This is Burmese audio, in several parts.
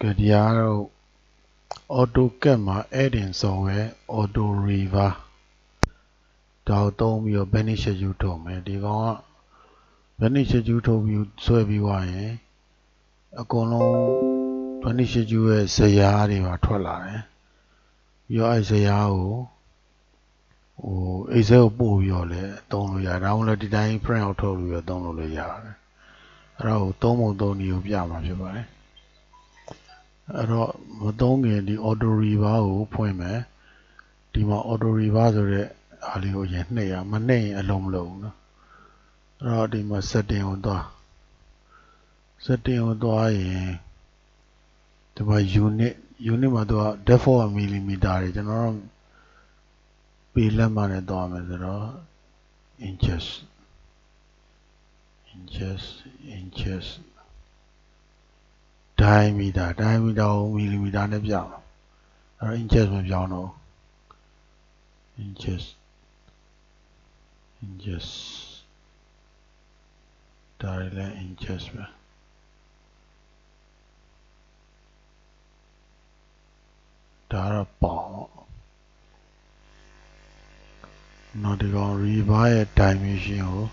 ကဒီယာတော့ AutoCAD မှာ Add-in software Auto Revar ဒါကိုသုံးပြီးတော့ Vanish Schedule ထုတ်မယ်ဒီကောင်က Vanish Schedule ထုတ်ပြီးဆွဲပြီးသွားရင်အကုန်လုံး Vanish Schedule ရဲ့ဇယားတွေပါထွက်လာတယ်ပြီးတော့အဲဇယားကိုExcel ကိုပို့ပြီးတော့လည်းသုံးလို့ရတယ်ဒါမှမဟုတ်ဒီတိုင်း print out ထုတ်ပြီးတော့သုံးလို့လည်းရတယ်အဲ့ဒါကိုသုံးပုံသုံးနည်းကိုပြမှာဖြစ်ပါတယ်အဲ့တော့မသုံးခင်ဒီ Auto Revar ကိုဖွင့်မယ်ဒီမှာ Auto Revar ဆိုတဲ့အားလေးကိုရင်နှိပ်ရမနှိပ်ရင်အလုံးမလုံးဘူးနော်အဲ့တော့ဒီမှာ setting ကိုသွားရင်ဒီမှာ unit မှာသူက default millimeter တွေကျွန်တော်တို့ပေလက်မှနဲ့သွားမယ်ဆိုတော့ inches diameter ကို millimeter နဲ့ပြမှာအဲ့တော့ inches မပြောင်းတော့ inches ဒါတွေလည်း inches ပဲဒါတော့ပေါင်နော်ဒီကောင် revar ရဲ့ dimension ကို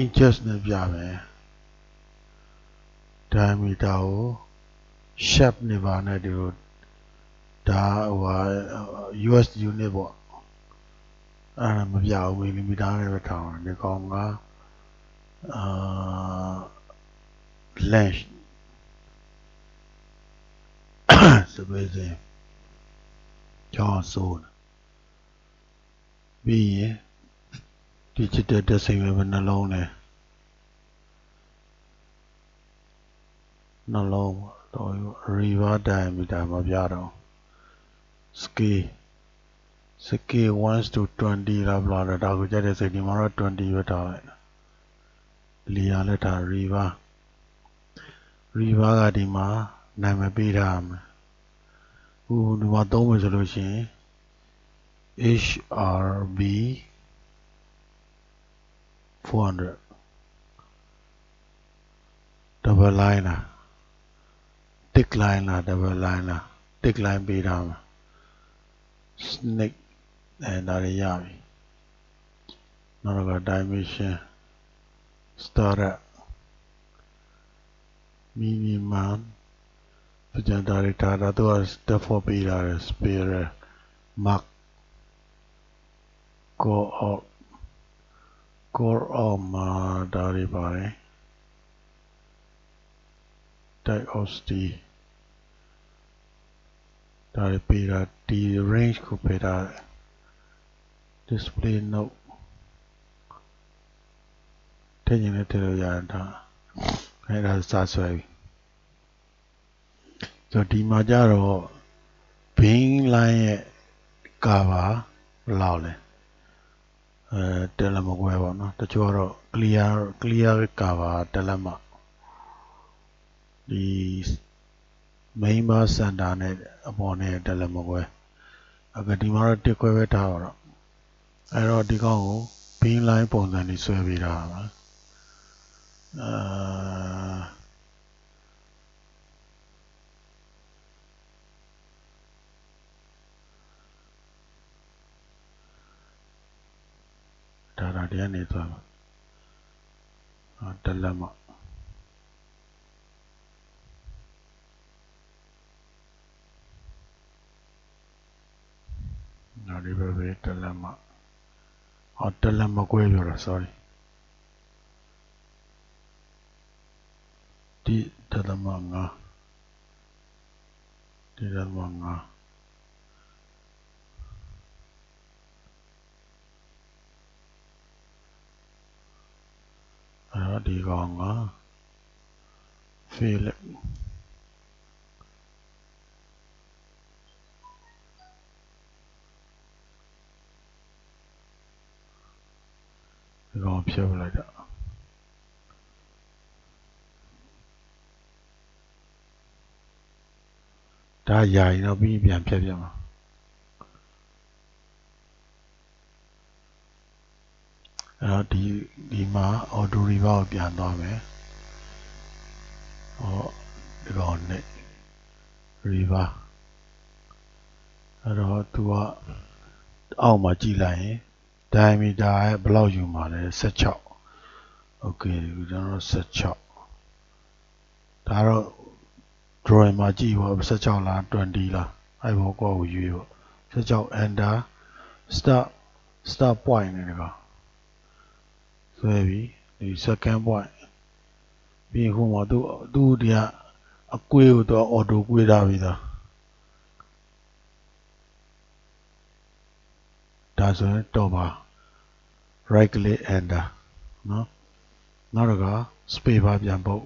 inches နဲ့ပြမယ် diameter ကို shape နဲ့ပါနဲ့ဒီလိုဒါဟို US unit ပေါ့အဲ့ဒါမပြဘူး millimeter နဲ့ပဲထားအောင်ဒီကောင်ကlength spacing ကြောင်းဆိုးပြီးရင် digital decimal ပဲနှလုံးလဲနှလုံးတော့ revar diameter မပြတော့ scale 1 to 20လားဘလာဒါကိုကြက်တဲ့စိတ်ဒီမှာတော့20ပဲထားလိုက်layer လက်ထား revar ကဒီမှာနာမည်ပေးထားမယ်ဒီမှာသုံးမယ်ဆိုလို့ရှိရင် HRB 400 double line လား thick line လား double line လား thick line ပေးထားမှာ snake ဒါတွေရပြီနောက်တော့ dimension startup minimum ကြံတာတွေထားတာသူက default ပေးထားတယ် spiral mark core out မှာဒါတွေပါတယ် type of steel ဒါတွေပေးတာဒီ range ကိုပေးထားတယ် display note ထည့်ရင်လည်းထည့်လို့ရတယ်ဒါအဲ့ဒါစဆွဲပြီဆိုဒီမှာကြတော့ beam line ရဲ့ cover ဘယ်လောက်လဲတက်လက်မကွဲပေါ့နော်တချို့ကတော့ clear cover တက်လက်မဒီ main bar center နဲ့အပေါ်နဲ့တက်လက်မကွဲအခုဒီမှာတော့တစ်ခွဲပဲထားတော့အဲ့တော့ဒီကောင်ကို beam line ပုံစံလေးဆွဲပေးထားပါဒါဒီကနေသွားတက်လက်မဒါလေးပဲတက်လက်မတက်လက်မကွဲပြောတာ sorry ဒီတက်လက်မ5ဒီတက်လက်မ5အဲ့တော့ဒီကောင်က Philip ဒီကောင်ဖြုတ်လိုက်တာဒါယာရင်တော့ပြီးပြန်ဖြတ်ပြမှာအဲ့တော့ဒီမှာ auto revar ကိုပြန်သွားမယ်ဒီကောင်နဲ့ river အဲ့တော့သူကအောက်မှာကြည့်လိုက်ရင် diameter ရဲ့ဘယ်လောက်ယူမှာလဲ16 okay ကျွန်တော်16ဒါတော့ drawing မှာကြည့်ပါ16လား20လားအဲ့ဘောကောကိုရွေးပေါ့16 enter start point နဲ့တကဆွဲပြီးဒီ second point ပြီးခုမှသူ့ဒီကအကွေးကိုတော့ auto ကွေးထားပြီးသားဒါဆိုရင်တော့ပါ right click enter နော်နောက်တက space bar ပြန်ပုတ်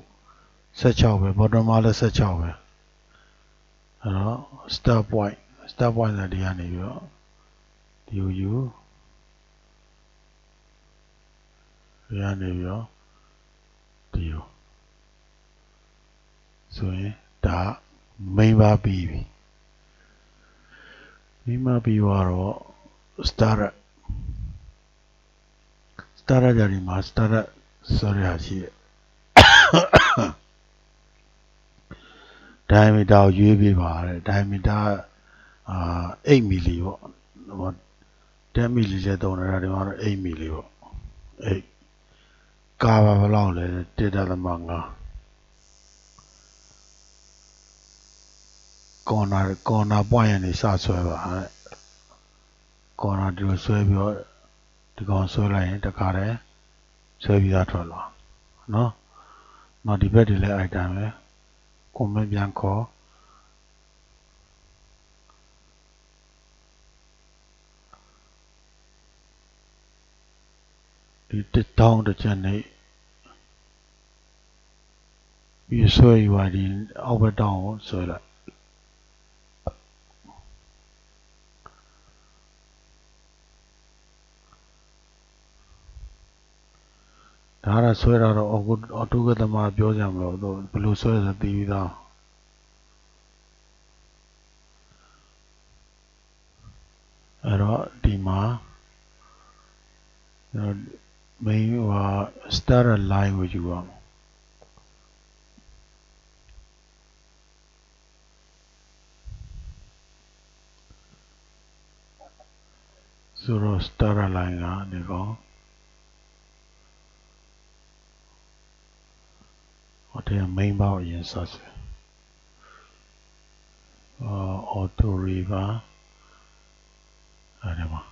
16ပဲ bottom မှာလည်း16ပဲအဲ့တော့ start point ဆိုဒီကနေပြီးတော့ဒီကိုယူဒီကနေပြီးတော့ဒီကိုဆိုရင်ဒါ main bar ပြီးပြီ main bar ပြီးတော့ start ကြဒီမှာ start ဆိုရရှိတယ် diameter ကိုရွေးပြပါတဲ့ diameter 8 milli ပေါ့10 milli လဲတုံးတယ်ဒီမှာတော့8 milli ပေါ့8ကာပါဘယ်လောက်လဲ 1.5 corner point ရနေစဆွဲပါတဲ့ corner ဒီလိုဆွဲပြီးတော့ဒီကောင်ဆွဲလိုက်ရင်တခါတည်းဆွဲပြီးသားထွက်လာနော်နောက်ဒီဘက်တွေလည်းအဲ့တိုင်းပဲ comment ပြန်ခေါ်ဒီတောင်းတစ်ချက်နေပြီးဆွဲယူပါဒီအောက်ဘက်တောင်းကိုဆွဲလိုက်ဒါကဆွဲတာတော့အော်တိုကသမားပြောကြမလို့ဘယ်လိုဆွဲဆိုသိပြီးသားအဲ့တော့ဒီမှာ main start line ကိုယူအောင်ဆိုတော့ start line ကဒီကောင်ဟိုတည်း main bar အရင်စဆွဲauto river အဲ့ဒီမှာ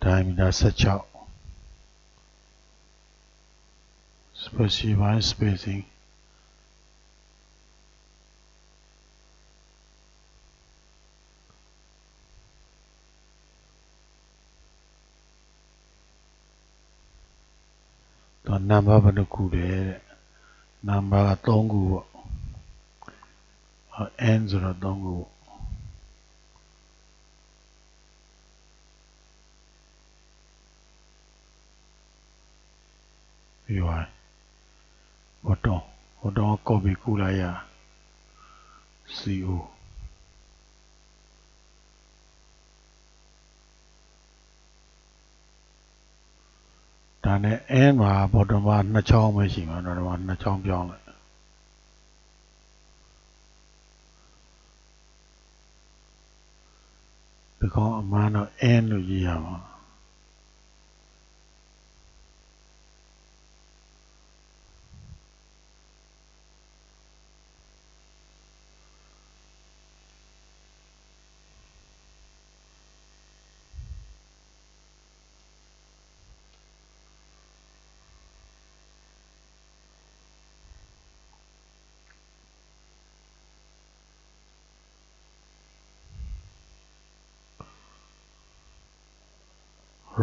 diameter 16 specify spacing တော့ number ဘယ်နှခုလဲတဲ့ number က3ခုပေါ့ n ဆိုတော့3ခုပေါ့ပြီးသွား bottom copy ကူးလိုက်ရ CO ဒါနဲ့ n မှာ bottom မှာ2ချောင်းပဲရှိမှာတော့ဒီမှာ2ချောင်းပြောင်းလိုက်ဒီကောင်အမှန်တော့ n လို့ရေးရမှာ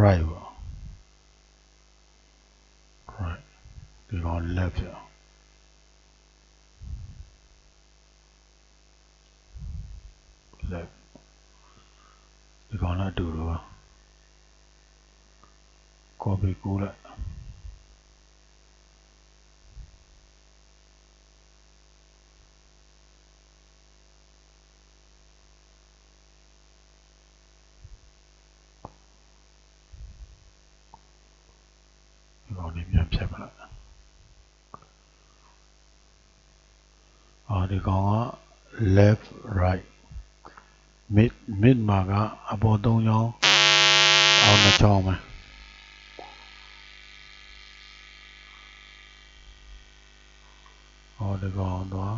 right ပေါ့ right ဒီကောင် left ရ left ဒီကောင်လည်းအတူတူပါ copy ကူးလိုက်ဒီကောင်နေ ဒီပြန်ဖြတ်ပလိုက်ဒီကောင်က left right mid မှာကအပေါ်3ချောင်းအောက်2ချောင်းပဲဒီကောင်တော့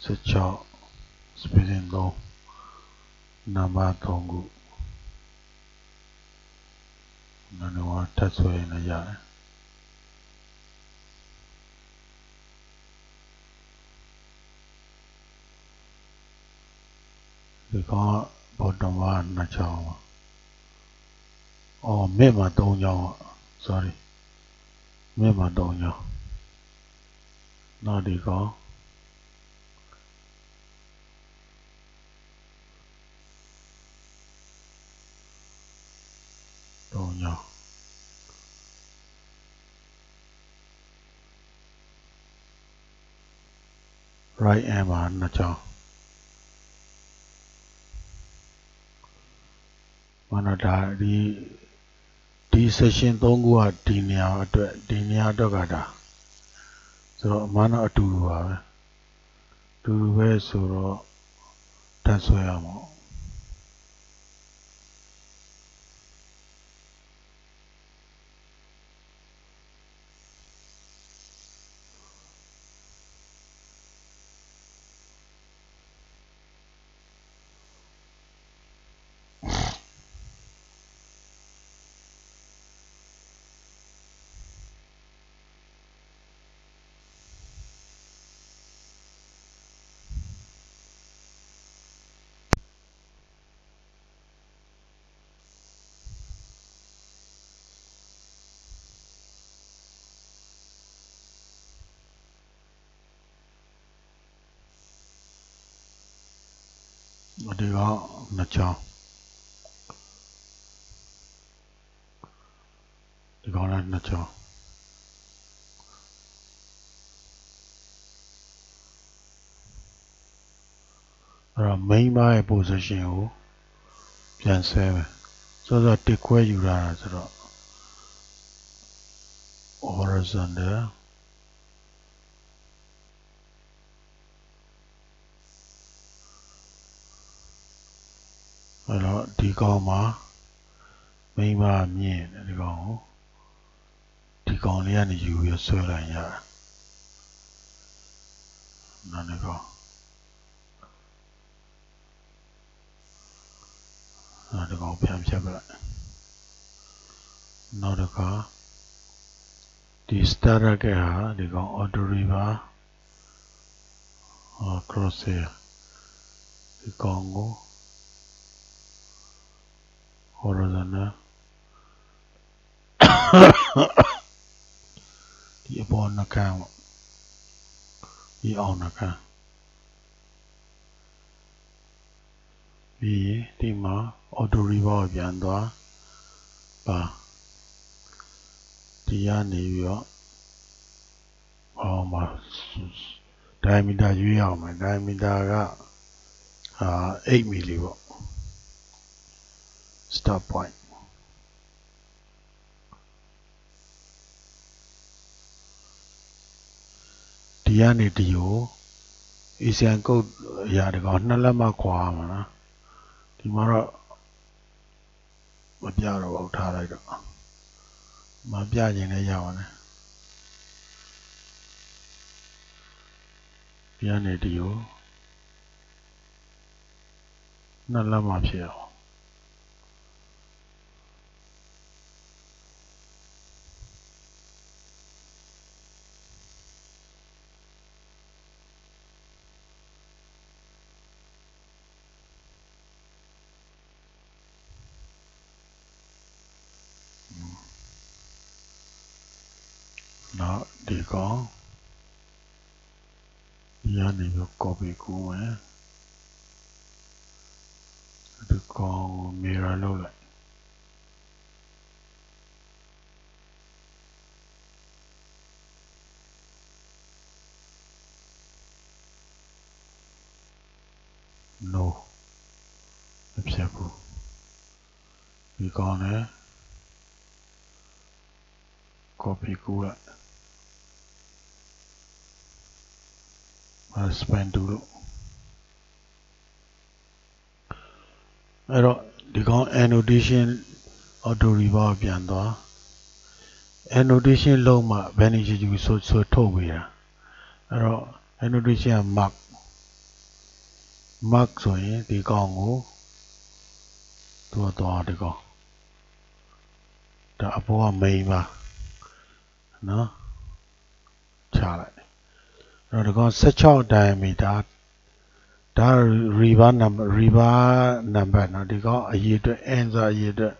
16 spacing 3 number 3ခုနာနေဝါထပ်ဆွဲရင်လည်းရတယ်ဒီကောင်က bottom က2ချောင်းmid မှာ3ချောင်း sorry mid မှာ3ချောင်းနောက်ဒီကောင်3ချောင်း right hand မှာ2ချောင်းမနဒါဒီ session 3ခုကဒီနေရာအတွက်ကဒါဆိုတော့အမှန်တော့အတူတူပါပဲဆိုတော့ထပ်ဆွဲရမှာဒီကောင်2ချောင်းဒီကောင်လည်း2ချောင်းအဲ့တော့ main bar ရဲ့ position ကိုပြန်ဆွဲမယ်ဆိုတော့တစ်ခွဲယူရတာဆိုတော့ horizontalအဲ့တော့ဒီကောင်မှာ main bar မြင့်တယ်ဒီကောင်ကိုဒီကောင်လေးကနေယူပြီးဆွဲလိုက်ရတယ်နောက်တစ်ကောင်နောက်တစ်ကောင်ပြန်ဖြတ်ပလိုက်နောက်တစ်ခါဒီ starter ကဟာဒီကောင် auto river crosshair ဒီကောင်ကို horizontal ဒီအပေါ်နှကန်းပေါ့ဒီအောင်နှကန်းပြီးရင်ဒီမှာ auto river ကိုပြန်သွားပါဒီကနေပြီးတော့မှာ diameter ရွေးရအောင်မယ် diameter က8 milli ပေါ့ start point ဒီကနေဒီကို Asian code အရာတကောင်2လက်မှခွာမှာနော်ဒီမှာတော့မပြတော့ဘူးထားလိုက်တော့မပြခြင်းလည်းရပါတယ်ဒီကနေဒီကို2လက်မှဖြစ်အောင်နောက်ဒီကောင်ဒီကနေပြီး copy ကူးမယ်ဒီကောင် mirror လုပ်လိုက်no မဖြစ်ဘူးဒီကောင်လည်း copy ကူးလိုက်span 2လို့အဲ့တော့ဒီကောင် annotation auto reverb ပြန်သွား annotation လုံးမှ vanity ယူဆိုထုတ်ပေးတာအဲ့တော့ annotation က mark ဆိုရင်ဒီကောင်ကိုသူကသွားဒီကောင်ဒါအပေါ်က main ပါနော်ချလိုက်အဲ့တော့ဒီကောင်16 diameter ဒါ reverb number နော်ဒီကောင်အရေးအတွက် answer အရေးအတွက်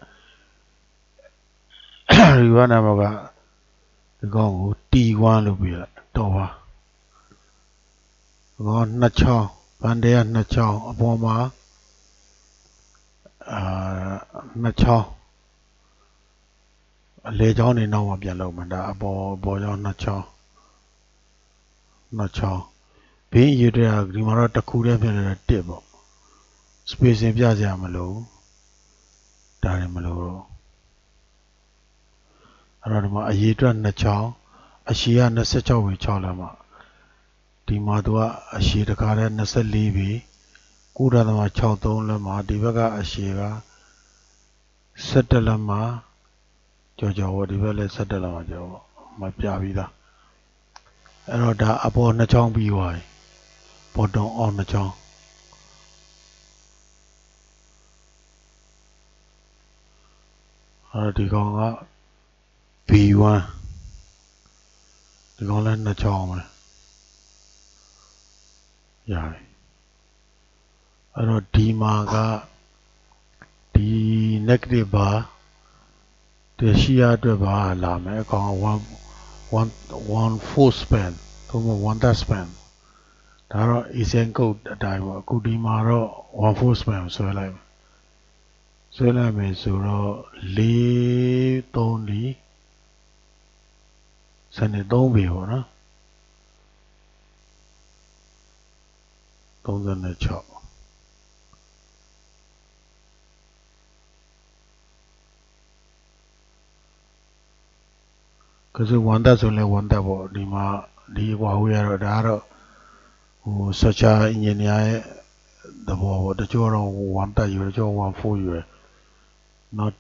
reverb number ကဒီကောင်ကို T1 လို့ပြလိုက်တော့ပါဒီကောင်နှစ်ချောင်းဘန်တဲကနှစ်ချောင်းအပေါ်မှာနှစ်ချောင်းအလေချောင်းနေနောက်မှာပြန်လုပ်မှာဒါအပေါ်ချောင်းနှစ်ချောင်းဘေးအရေးတွေကဒီမှာတော့တစ်ခုတည်းဖြစ်နေတဲ့တစ်ပေါ့ spacing ပြကြရမလို့ဒါလည်းမလို့တော့အဲ့တော့ဒီမှာအရေးအတွက်နှစ်ချောင်းအရှည်က26ပေ6လက်မှာဒီမှာသူကအရှည်တခါတည်း24ပေ9.63လက်မှာဒီဘက်ကအရှည်က17လက်မှာကြော်ဒီဘက်လည်း17လက်မှာကြော်မပြပြီးသားအဲ့တော့ဒါအပေါ်နှစ်ချောင်းပြီးသွားပြီပေါ်တုံအောင်နှစ်ချောင်းအဲ့ဒီကောင်က B1 ဒီကောင်လည်းနှစ်ချောင်းပဲရတယ်အဲ့တော့ဒီမှာကဒီ negative bar တရှိရအတွက်ပါလာမယ်အကောင်1/4 span သို့မဟုတ် 1/3 span ဒါတော့ Asian code အတိုင်းပေါ့အခုဒီမှာတော့1/4 span ဆွဲလိုက်မယ်ဆိုတော့4/3စနေ3ပေပေါ့နော်36ကစ1တက်ဆိုလဲ1တက်ပေါ့ဒီမှာဒီဟွာဝေးရတော့ဒါကတော့ဟို searcher engineer ရဲ့သဘောပေါ့တချို့တော့1တက်ယူတချို့1/4ယူတယ်နောက်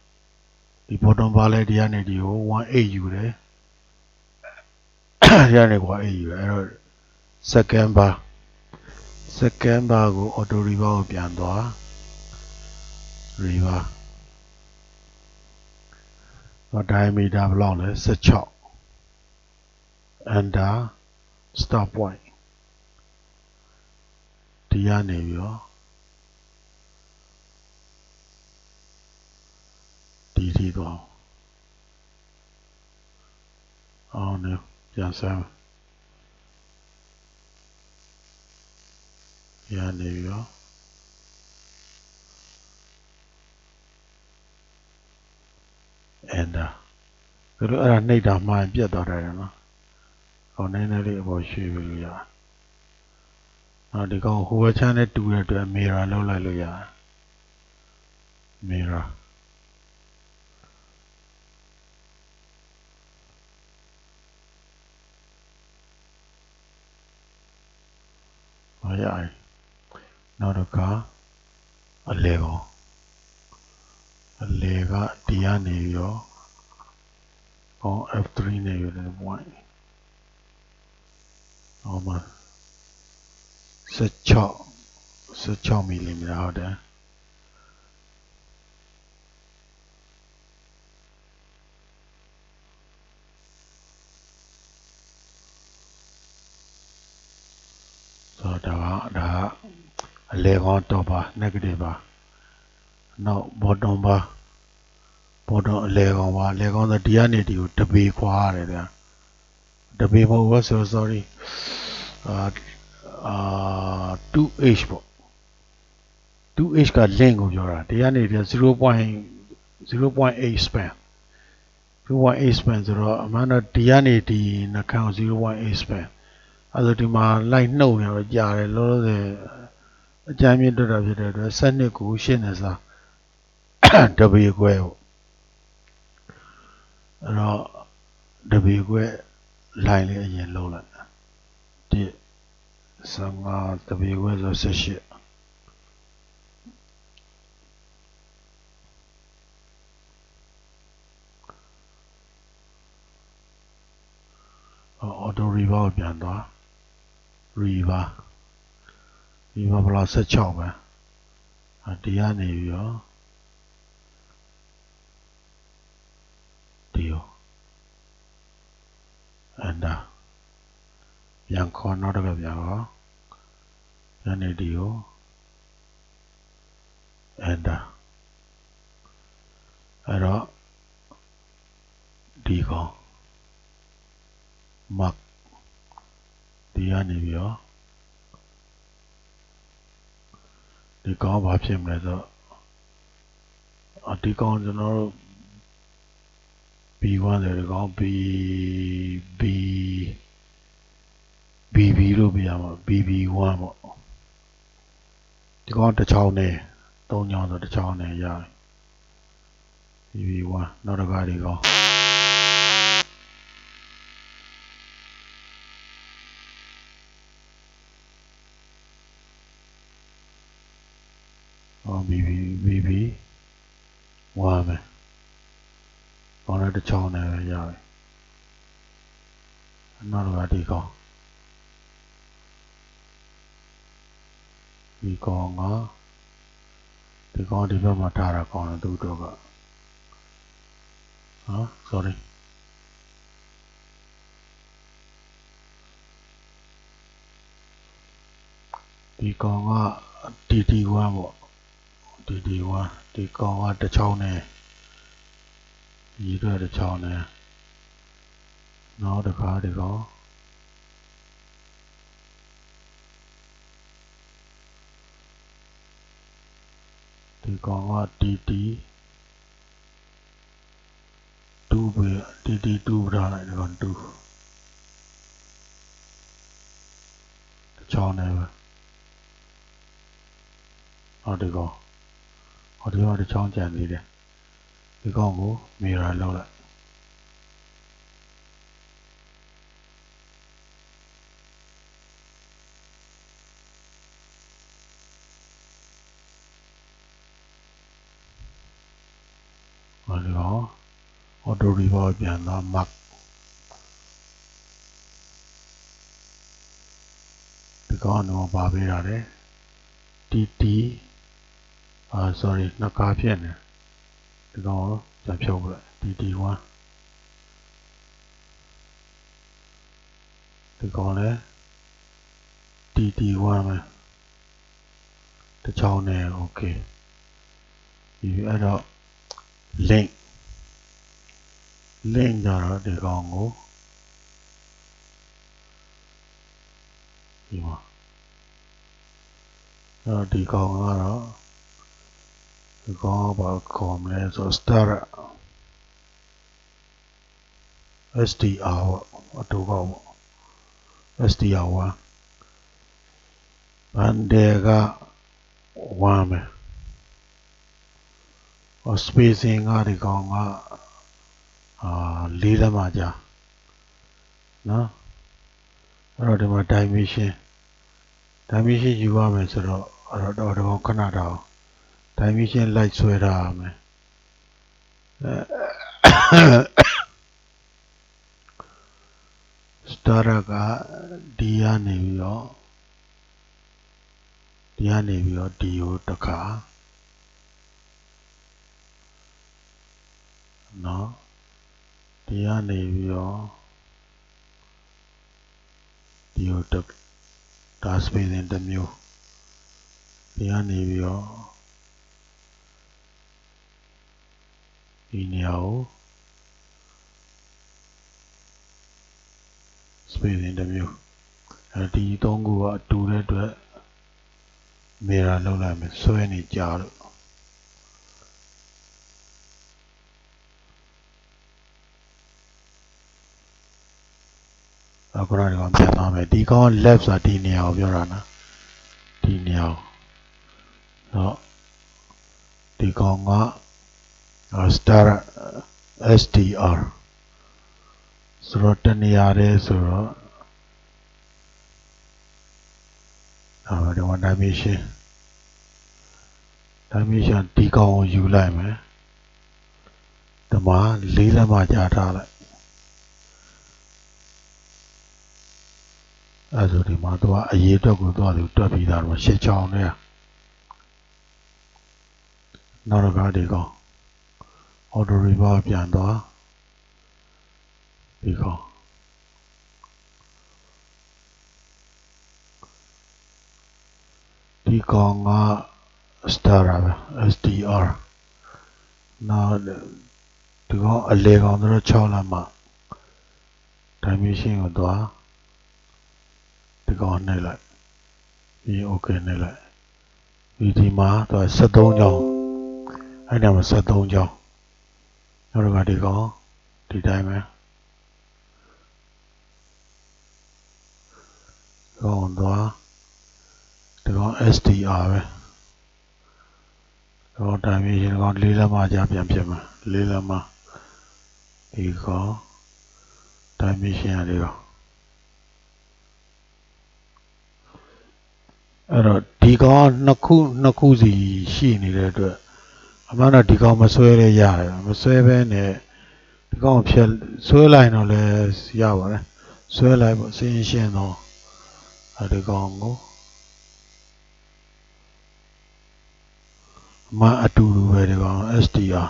ဒီ bottom bar လဲဒီကနေဒီကို1/8ယူတယ်ဒီကနေကွာ8ယူတယ်အဲ့တော့ second bar ကို auto reverb ကိုပြန်သွား reverb တော့ diameter ဘယ်လောက်လဲ16 under start point ဒီကနေပြီးတော့ဒီထိသွားအောင်နေပြန်ဆမ်းရနေပြီးတော့enter ဒါလို့အဲ့ဒါနှိပ်တာမှန်ပြတ်သွားတယ်နော်ဟောနည်းနည်းလေးအပေါ်ရွှေ့ပြီးလို့ရတယ်နောက်ဒီကောင်ဟိုဘက်ချမ်းနဲ့တူတဲ့အတွက် mirror လောက်လိုက်လို့ရတယ် mirror ဟောရတယ်နောက်တစ်ခါအလဲကောင်အလဲကဒီကနေပြီးတော့ကောင်း F3 နဲ့ယူတယ် point ဟောမှာ16 mm ဟုတ်တယ်ဆိုတော့ဒါအလဲကောင်တော့ပါ negative ပါနောက် bottom ပါ bottom အလဲကောင်ပါအလဲကောင်ဆိုဒီကနေဒီကိုတပေခွာရတယ်ဗျာတပေမဟုတ်ဘူးဆို sorry 2h ပေါ့ 2h က link ကိုပြောတာဒီကနေဒီ 0.8 span 0.8 span ဆိုတော့အမှန်တော့ဒီကနေဒီနှခမ်းကို 0.8 span အဲ့ဒါဒီမှာလိုက်နှုတ်နေတော့ကြာတယ်လောလောဆယ်အကြမ်းမြင့်တက်တာဖြစ်တဲ့အတွက်စနစ်ကိုရှင်းနေစားတပေခွဲပေါ့အဲ့တော့ တပီခွဲလိုင်းလေးအရင်လုံးလိုက်15တပီခွဲဆို18အော်တိုရီဘာကိုပြန်သွားရီဘာဘလောက်16ပဲဒီကနေပြီးတော့ဒီကိုenter ပြန်ခေါ်နောက်တစ်ခါပြန်ခေါ်ညနေဒီကိုenter အဲ့တော့ဒီကောင် mark ဒီကနေပြီးတော့ဒီကောင်ဘာဖြစ်မလဲဆိုတော့ဒီကောင်ကျွန်တော်တို့ B1 ဆိုဒီကောင် B လို့ပြရမှာ BB1 ပေါ့ဒီကောင်တစ်ချောင်းနဲ့3ချောင်းဆိုတစ်ချောင်းနဲ့ရတယ် BB1 နောက်တစ်ခါဒီကောင်BB1 ပဲကောင်းတဲ့တစ်ချောင်းနဲ့ပဲရတယ်နောက်တစ်ခါဒီကောင်ဒီကောင်ဒီဘက်မှာထားတာကောင်းတယ်သူတို့ကsorry ဒီကောင်က TT1 ပေါ့ TT1 ဒီကောင်ကတစ်ချောင်းနဲ့ညီတဲ့တစ်ချောင်းနဲ့နောက်တစ်ခါဒီကောင်က TT2 ပဲ TT2 ထားလိုက်ဒီကောင်2တစ်ချောင်းနဲ့ပဲဒီကောင်ဒီမှာတစ်ချောင်းကျန်သေးတယ်ဒီကောင်ကိုမီရာလောက်လိုက်ဒီကောင်အော်တိုရီဘာပြန်သွား mark ဒီကောင်ကတော့ပါပေးတာလေ TT sorry နှစ်ကားဖြစ်နေဒီကောင်ပြန်ဖြုတ်လိုက် TT1 ဒီကောင်လည်း TT1 ပဲတစ်ချောင်းနဲ့ okay ဒီအဲ့တော့ link ကြတော့ဒီကောင်ကိုဒီမှာဒီကောင်ကတော့ဒီကောင်ဘာခေါ်မလဲဆို start STR အတူကောပေါ့ STR1 ဘန်ဒေက1ပဲ spacing ကဒီကောင်က4လက်မှကြာနော်အဲ့တော့ဒီမှာ dimension ယူရမယ်ဆိုတော့အဲ့တော့ဒီကောင်ခဏတောင် dimension လိုက်ဆွဲထားရမယ်starter ကဒီကနေပြီးတော့ဒီကိုတစ်ခါနော်ဒီကနေပြီးတော့ဒီကိုဒါ spacing တစ်မျိုးဒီကနေပြီးတော့ဒီနေရာကို spacing တစ်မျိုးဒီသုံးခုကအတူတဲ့အတွက်မီရာလောက်လိုက်မယ်ဆွဲနေကြလို့အခုတော့ဒီကောင်ပြန်သွားမယ်ဒီကောင် left ဆိုတာဒီနေရာကိုပြောတာနော်ဒီနေရာကိုတော့ဒီကောင်က start STR ဆိုတော့တနေရာတည်းဆိုတော့ဒီမှာ dimension ဒီကောင်ကိုယူလိုက်မယ်ဒီမှာ4လက်မှကြားထားလိုက်အဲဆိုဒီမှာသူကအရေးအတွက်ကိုသူကသူတွက်ပြီးသားတော့8ချောင်းနဲ့နောက်တစ်ခါဒီကောင် auto reverse ပြန်သွားဒီကောင်က star ပဲ SDR နောက်ဒီကောင်အလေကောင်တို့6လက်မှ dimension ကိုသွားဒီကောင်နှိပ်လိုက်ပြီး OK နှိပ်လိုက်ဒီမှာသူ73ချောင်းအဲ့ဒါမှာ73ချောင်းနောက်တစ်ခါဒီကောင်ဒီတိုင်းပဲကောင်သွားဒီကောင် SDR ပဲတော့ dimension ကောင်4လက်မှကြာပြန်ဖြစ်မှာ4လက်မှဒီကောင် dimension ရလေးကောင်အဲ့တော့ဒီကောင်နှစ်ခုစီရှိနေတဲ့အတွက်အမှန်တော့ဒီကောင်မဆွဲလဲရတယ်မဆွဲဘဲနဲ့ဒီကောင်ဖြတ်ဆွဲလိုက်တော့လဲရပါတယ်ဆွဲလိုက်ပေါ့စဉ်းရှင်းတော့ဒီကောင်ကိုမအတူတူပဲဒီကောင် SDR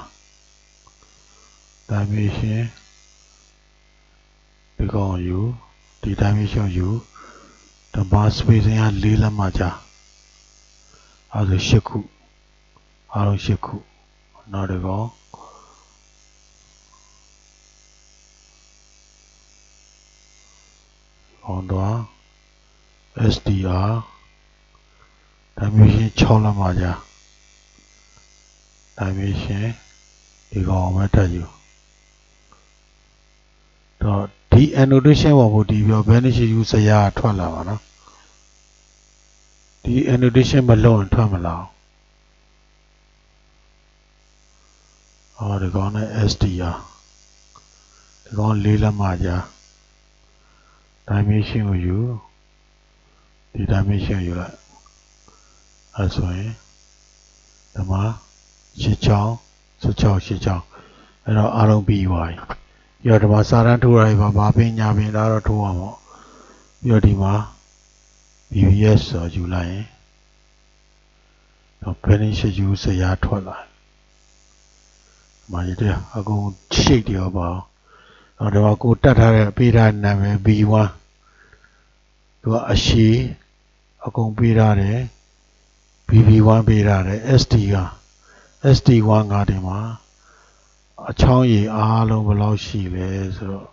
dimension ဒီကောင်ယူဒီ dimension ယူဓမ္မ spacing က4လက်မှကြာအဲဒါ8ခုအားလုံး8ခုနောက်ဒီကောင်တော့ SDR dimension 6လက်မှကြာ dimension ဒီကောင်ပဲတက်ယူတော့ဒီ annotation ပေါ်ကိုဒီပြော vanish use ရထွက်လာပါနော်ဒီ annotation မလုံးရင်ထွက်မလာအောင်ဒီကောင်နဲ့ SDR ဒီကောင်4လက်မှကြာ dimension ကိုယူဒီ dimension ယူလိုက်အဲဆိုရင်ဒီမှာ8ချောင်း16 8ချောင်းအဲ့တော့အားလုံးပြီးသွားပြီပြီးတော့ဒီမှာစာတန်းထိုးရပါဘာပင်ညာပင်ဒါတော့ထိုးအောင်ပေါ့ပြီးတော့ဒီမှာ BBS ဆိုယူလိုက်ရင်တော့ vanish use ရထွက်လာမှာရတဲ့အကုန်ရှိတ်တယ်ပါတော့ဒီမှာကိုတက်ထားတဲ့ပေးထားနာမည် B1 သူကအရှိအကုန်ပေးထားတယ် BB1 ပေးထားတယ် SD1 ကဒီမှာအချောင်းရည်အားလုံးဘယ်လောက်ရှိလဲဆိုတော့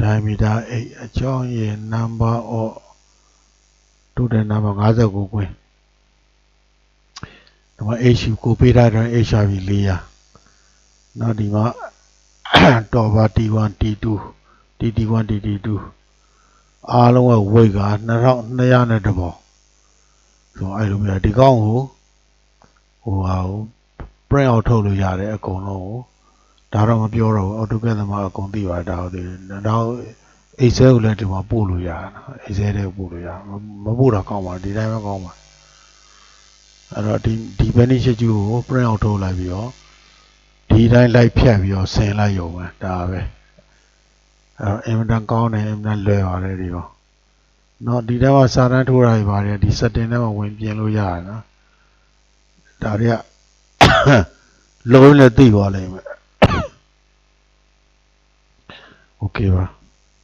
diameter 8အချောင်းရည် number of total number 59ခွင်းဒီမှာ H ကိုပေးထားတဲ့ HRV 400နောက်ဒီမှာ Torba T1 T2 TT1 TT2 အားလုံးက weight က2200နဲ့တဘောဆိုအဲ့လိုမျိုးဒီကောင်ကိုprint out ထုတ်လို့ရတယ်အကုန်လုံးကိုဒါတော့မပြောတော့ဘူး AutoCAD မှာအကုန်သိပါတယ်ဒါဟုတ်တယ်နောက် Excel ကိုလည်းဒီမှာပို့လို့ရတယ်နော် Excel ထဲပို့လို့ရမပို့တာကောင်းပါဒီတိုင်းပဲကောင်းပါအဲ့တော့ဒီ vanish ကျူကို print out ထုတ်လိုက်ပြီးတော့ဒီတိုင်းလိုက်ဖြတ်ပြီးတော့ဆင်လိုက်ရုံပဲဒါပဲအဲ့တော့အင်မတန်ကောင်းတယ်အင်မတန်လွယ်ပါတယ်ဒီတော့နော်ဒီတိုင်းမှာစာတန်းထိုးတာတွေပါတယ်ဒီ setting ထဲမှာဝင်ပြင်လို့ရတယ်နော်ဒါတွေကလုံးနဲ့သိသွားလိမ့်မယ် okay ပါ